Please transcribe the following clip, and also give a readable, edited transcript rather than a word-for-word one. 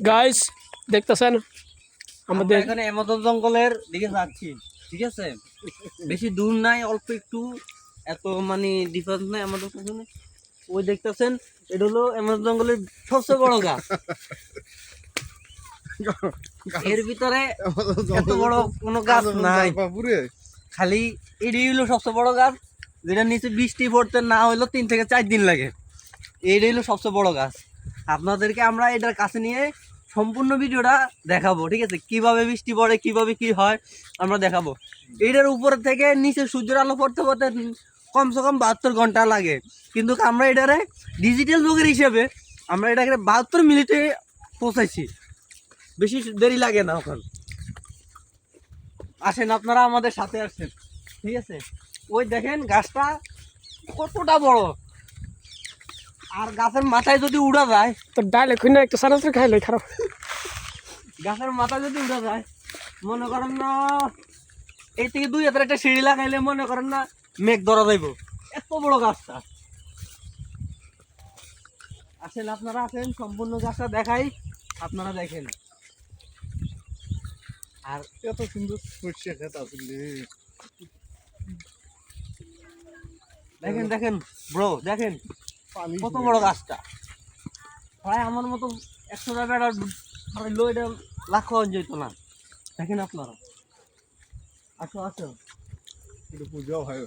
Guys দেখতেছেন আমাদের এখানে অ্যামাজন জঙ্গলের দিকে যাচ্ছি, ঠিক আছে? বেশি দূর নাই, অল্প একটু, এত মানে ডিফারেন্স নাই আমাদের পিছনে। ওই দেখতেছেন, এটা হলো অ্যামাজন জঙ্গলের সবচেয়ে বড় গাছ। এর ভিতরে এত বড় কোনো গাছ নাই, খালি এটাই হলো সবচেয়ে বড় গাছ, যেটা নিচে বৃষ্টি পড়তে না হইলো 3 থেকে 4 দিন লাগে। এইটাই হলো সবচেয়ে বড় গাছ। আপনাদেরকে আমরা এটার কাছে নিয়ে সম্পূর্ণ ভিডিওটা দেখাবো, ঠিক আছে? কিভাবে বৃষ্টি পড়ে, কিভাবে কি হয় আমরা দেখাবো। এটার উপর থেকে নিচে সূর্যের আলো পড়তে পড়তে কমসে কম 72 ঘন্টা লাগে, কিন্তু আমরা এটারে ডিজিটাল যুগের হিসেবে আমরা এটাকে 72 মিনিটে পৌঁছাইছি, বেশি দেরি লাগে না। ওখানে আসেন, আপনারা আমাদের সাথে আসেন, ঠিক আছে? ওই দেখেন গাছটা কতটা বড়, আর গাছের মাথায় যদি উড়া যায়, তো ডাইলে খুঁজে একটু সারাসরি খাইলে খারাপ। গাছের মাথায় যদি উড়া যায়, মনে করেন না এই থেকে 2 হাতের একটা সিঁড়ি লাগাইলে মনে করেন না মেঘ ধরা যাইব, এত বড় গাছটা। আসেন, আপনারা আসেন, সম্পূর্ণ গাছটা দেখাই, আপনারা দেখেন। আর এত সুন্দর সর্ষে খেত আসলে, দেখেন দেখেন ব্রো, দেখেন পানি কত বড় গাছটা। প্রায় আমার মতো 100 টাকা লো, এটা লাখ যেত না। দেখেন আপনারা, আসো আসো। একটু পূজাও হয়।